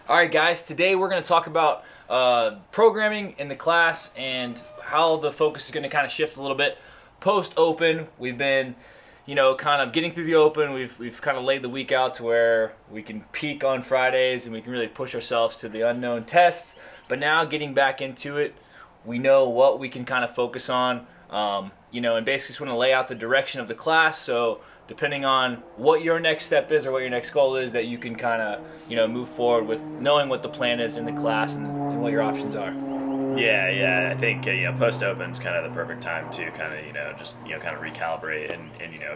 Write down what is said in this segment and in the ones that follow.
All right, guys, today we're going to talk about programming in the class and how the focus is going to kind of shift a little bit. Post-open, we've been, kind of getting through the open. We've kind of laid the week out to where we can peak on Fridays and we can really push ourselves to the unknown tests. But now getting back into it, we know what we can kind of focus on, and basically just want to lay out the direction of the class. So depending on what your next step is or what your next goal is, that you can kind of, move forward with knowing what the plan is in the class and what your options are. Yeah. I think post open is kind of the perfect time to kind of just kind of recalibrate and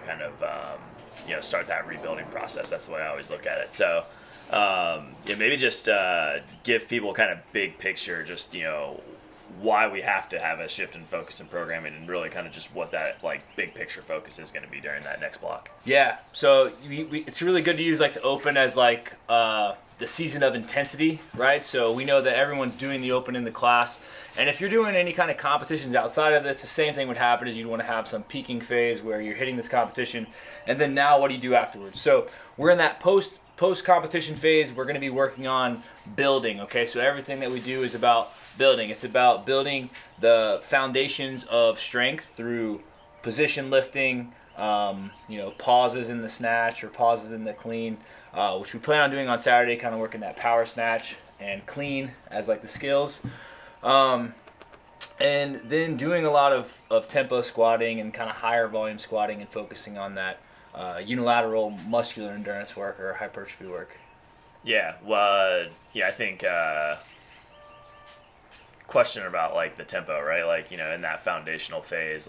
kind of start that rebuilding process. That's the way I always look at it. So maybe just give people kind of big picture, just why we have to have a shift in focus in programming, and really kind of just what that big picture focus is going to be during that next block. Yeah, so it's really good to use the open as the season of intensity, right? So we know that everyone's doing the open in the class, and if you're doing any kind of competitions outside of this, the same thing would happen. Is you'd want to have some peaking phase where you're hitting this competition, and then now what do you do afterwards? So we're in that post competition phase. We're going to be working on building. Okay, so everything that we do is about building. It's about building the foundations of strength through position lifting, pauses in the snatch or pauses in the clean, which we plan on doing on Saturday, kind of working that power snatch and clean as the skills. And then doing a lot of tempo squatting and kind of higher volume squatting and focusing on that unilateral muscular endurance work or hypertrophy work. Yeah, well, I think question about the tempo, right? In that foundational phase,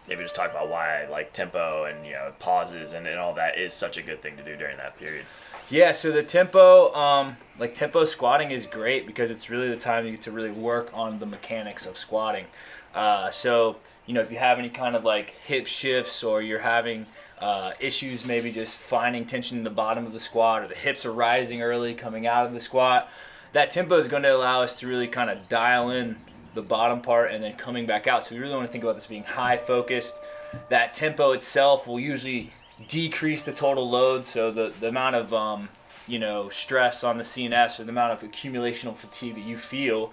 maybe just talk about why tempo and pauses and all that is such a good thing to do during that period. Yeah, so the tempo, tempo squatting is great because it's really the time you get to really work on the mechanics of squatting. So if you have any kind of hip shifts, or you're having issues maybe just finding tension in the bottom of the squat, or the hips are rising early coming out of the squat, that tempo is going to allow us to really kind of dial in the bottom part and then coming back out. So we really want to think about this being high focused. That tempo itself will usually decrease the total load, so the amount of stress on the CNS, or the amount of accumulation of fatigue that you feel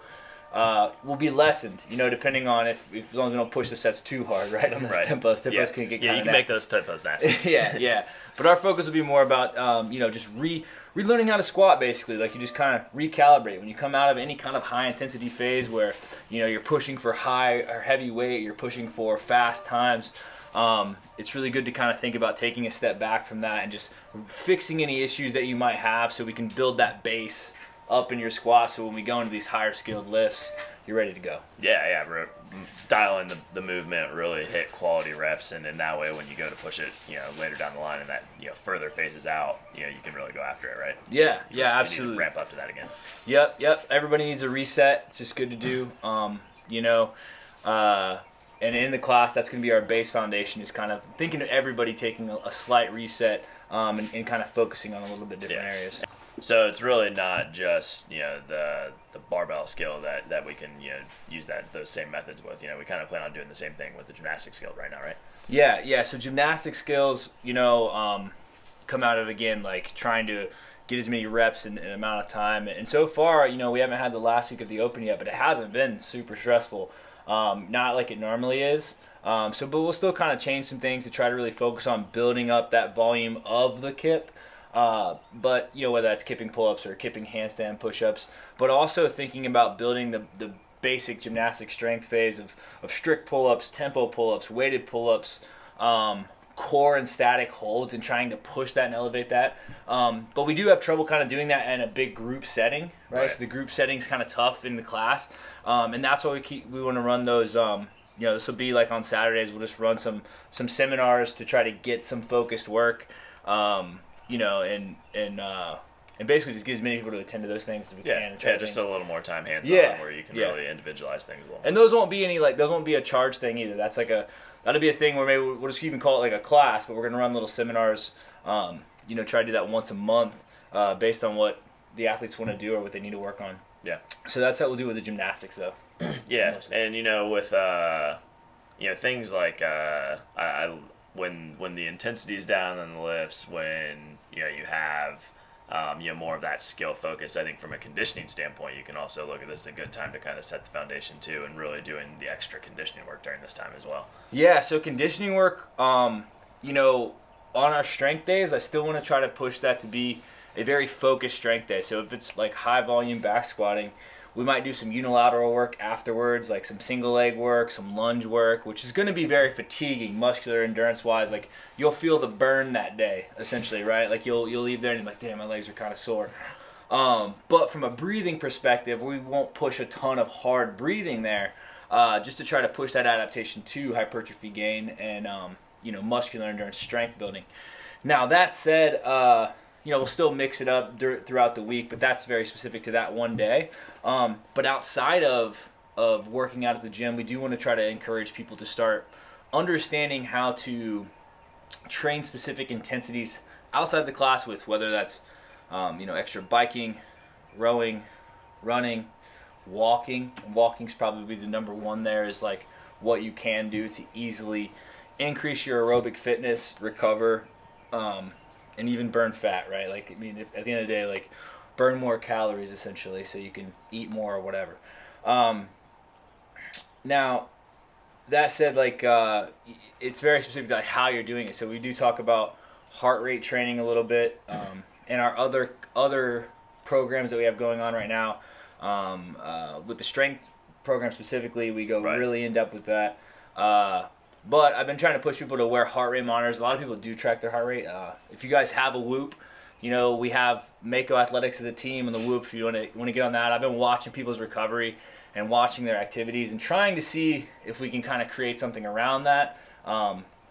will be lessened, depending on if as long as we don't push the sets too hard, right, on those tempos. Tempos can get kind of you can make those tempos nasty. yeah. But our focus will be more about, just relearning how to squat, basically. You just kind of recalibrate. When you come out of any kind of high-intensity phase where, you're pushing for high or heavy weight, you're pushing for fast times, it's really good to kind of think about taking a step back from that and just fixing any issues that you might have, so we can build that base up in your squat, so when we go into these higher skilled lifts, you're ready to go. Yeah, dial in the movement, really hit quality reps, and in that way, when you go to push it, later down the line, and that further phases out, you can really go after it, right? Yeah, absolutely. You need to ramp up to that again. Yep. Everybody needs a reset. It's just good to do. And in the class, that's going to be our base foundation. Is kind of thinking of everybody taking a slight reset, and kind of focusing on a little bit different areas. So it's really not just the barbell skill that we can use those same methods with. We kind of plan on doing the same thing with the gymnastic skill right now, right? Yeah. So gymnastic skills, come out of, again, trying to get as many reps in an amount of time. And so far, we haven't had the last week of the open yet, but it hasn't been super stressful. Not like it normally is. But we'll still kind of change some things to try to really focus on building up that volume of the kip. But whether that's kipping pull-ups or kipping handstand push-ups, but also thinking about building the basic gymnastic strength phase of strict pull-ups, tempo pull-ups, weighted pull-ups, core and static holds, and trying to push that and elevate that. But we do have trouble kind of doing that in a big group setting, right? So the group setting is kind of tough in the class, and that's why we want to run those. This will be on Saturdays. We'll just run some seminars to try to get some focused work. And basically just get as many people to attend to those things as we can. And just a little more time hands-on, where you can really individualize things a little more. And those won't be a charge thing either. That's that'll be a thing where maybe we'll just even call it a class, but we're going to run little seminars, try to do that once a month, based on what the athletes want to do or what they need to work on. Yeah. So that's how we'll do with the gymnastics, though. Yeah, and with things like when the intensity's down on the lifts, when you have more of that skill focus. I think from a conditioning standpoint, you can also look at this as a good time to kind of set the foundation too, and really doing the extra conditioning work during this time as well. Yeah, so conditioning work, on our strength days, I still want to try to push that to be a very focused strength day. So if it's like high volume back squatting, we might do some unilateral work afterwards, like some single leg work, some lunge work, which is going to be very fatiguing, muscular endurance wise. Like you'll feel the burn that day, essentially, right? Like you'll leave there and you're like, damn, my legs are kind of sore. But from a breathing perspective, we won't push a ton of hard breathing there, just to try to push that adaptation to hypertrophy gain and muscular endurance strength building. Now that said, we'll still mix it up throughout the week, but that's very specific to that one day. But outside of working out at the gym, we do want to try to encourage people to start understanding how to train specific intensities outside the class with, whether that's extra biking, rowing, running, walking. Walking's probably the number one there, is like what you can do to easily increase your aerobic fitness, recover, and even burn fat, right? Like, I mean, at the end of the day, like, burn more calories, essentially, so you can eat more or whatever. Now, that said, like, it's very specific to like, how you're doing it. So we do talk about heart rate training a little bit, and our other programs that we have going on right now. With the strength program specifically, we go really in-depth with that. But I've been trying to push people to wear heart rate monitors. A lot of people do track their heart rate. If you guys have a Whoop, we have Mako Athletics as a team and the Whoop if you want to get on that. I've been watching people's recovery and watching their activities and trying to see if we can kind of create something around that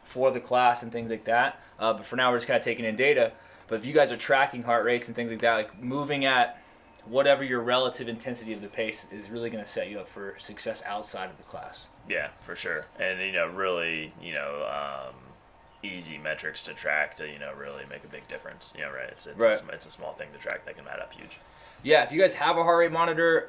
for the class and things like that. But for now, we're just kind of taking in data. But if you guys are tracking heart rates and things like that, like moving at whatever your relative intensity of the pace is really going to set you up for success outside of the class. Yeah, for sure. And, really, easy metrics to track to, really make a big difference. Right. It's a small thing to track that can add up huge. Yeah, if you guys have a heart rate monitor,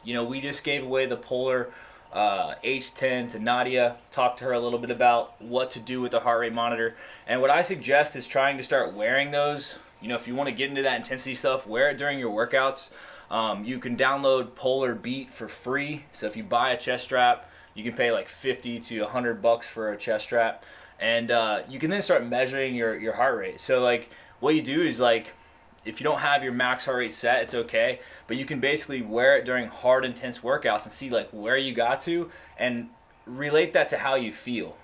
we just gave away the Polar H10 to Nadia. Talked to her a little bit about what to do with the heart rate monitor. And what I suggest is trying to start wearing those. If you want to get into that intensity stuff, wear it during your workouts. You can download Polar Beat for free. So if you buy a chest strap, you can pay like $50 to $100 for a chest strap. And you can then start measuring your heart rate. So like what you do is like, if you don't have your max heart rate set, it's okay. But you can basically wear it during hard, intense workouts and see like where you got to and relate that to how you feel,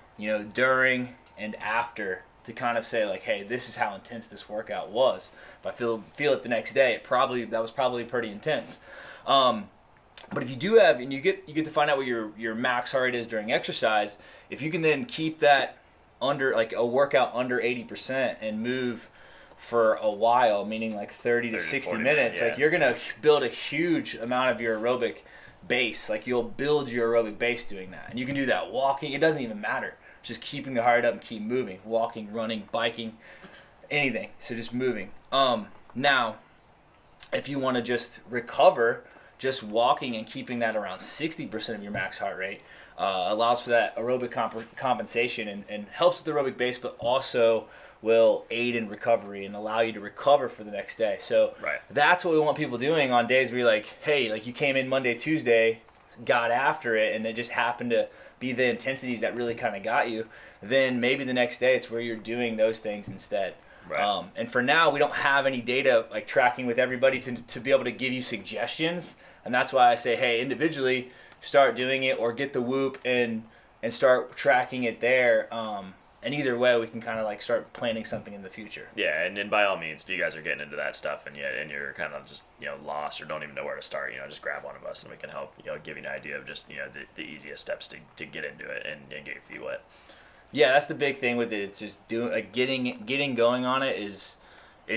during and after, to kind of say like, hey, this is how intense this workout was. If I feel it the next day, that was probably pretty intense. But if you do have, and you get to find out what your max heart rate is during exercise, if you can then keep that under, like a workout under 80% and move for a while, meaning like 30 to 60 minutes, like you're going to build a huge amount of your aerobic base. Like you'll build your aerobic base doing that. And you can do that walking. It doesn't even matter. Just keeping the heart up and keep moving, walking, running, biking, anything. So just moving. Now, if you want to just recover, just walking and keeping that around 60% of your max heart rate allows for that aerobic compensation and helps with the aerobic base, but also will aid in recovery and allow you to recover for the next day. So that's what we want people doing on days where you're like, hey, like you came in Monday, Tuesday, got after it, and it just happened to be the intensities that really kind of got you. Then maybe the next day it's where you're doing those things instead. Right. And for now, we don't have any data like tracking with everybody to be able to give you suggestions. And that's why I say, hey, individually, start doing it or get the Whoop and start tracking it there. And either way, we can kind of like start planning something in the future. Yeah, and by all means, if you guys are getting into that stuff and you're kind of just lost or don't even know where to start, just grab one of us and we can help give you an idea of just the easiest steps to get into it and get your feet wet. Yeah, that's the big thing with it. It's just getting going on it is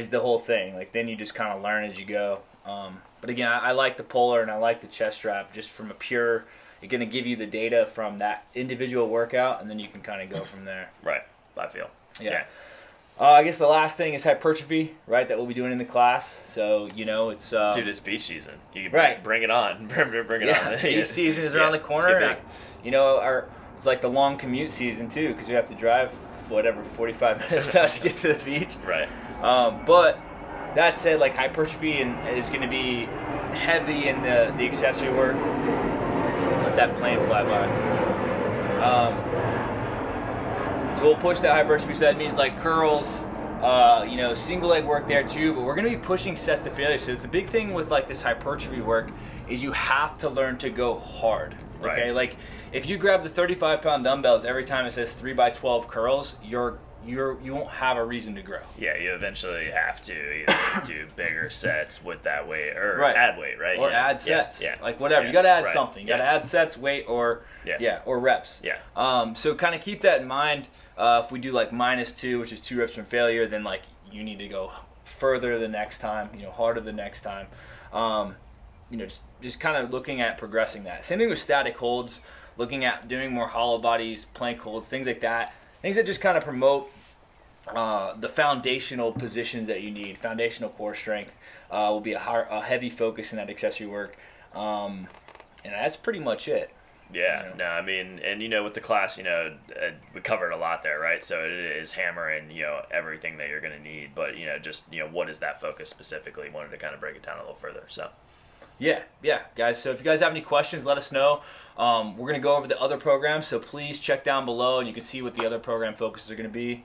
the whole thing. Like then you just kind of learn as you go. But again, I like the Polar and I like the chest strap just from a pure. It's going to give you the data from that individual workout, and then you can kind of go from there. Right, I feel. Yeah. I guess the last thing is hypertrophy, right, that we'll be doing in the class. So, it's... Dude, it's beach season. You can bring it on. Bring it on. Beach season is around the corner. It's like the long commute season, too, because we have to drive, 45 minutes now to get to the beach. Right. But That said, like hypertrophy is going to be heavy in the accessory work. Let that plane fly by. So we'll push that hypertrophy. So that means like curls, single leg work there too. But we're going to be pushing sets to failure. So the big thing with like this hypertrophy work is you have to learn to go hard. Okay, Right. like if you grab the 35-pound dumbbells every time it says 3x12 curls, you won't have a reason to grow. Yeah, you eventually have to either do bigger sets with that weight or Right. add weight, right? Or Yeah. add sets. Yeah. Like whatever. Yeah. You got to add Right. something. You Yeah. got to add sets, weight, or or reps. Yeah. So kind of keep that in mind. If we do like -2, which is 2 reps from failure, then like you need to go further the next time, harder the next time. Just kind of looking at progressing that. Same thing with static holds, looking at doing more hollow bodies, plank holds, things like that. Things that just kind of promote the foundational positions that you need. Foundational core strength will be a heavy focus in that accessory work. And that's pretty much it. Yeah, no, I mean, and with the class, we covered a lot there, right? So it is hammering, everything that you're going to need, but just what is that focus specifically? Wanted to kind of break it down a little further. So Yeah, guys. So if you guys have any questions, let us know. We're going to go over the other programs, so please check down below, and you can see what the other program focuses are going to be.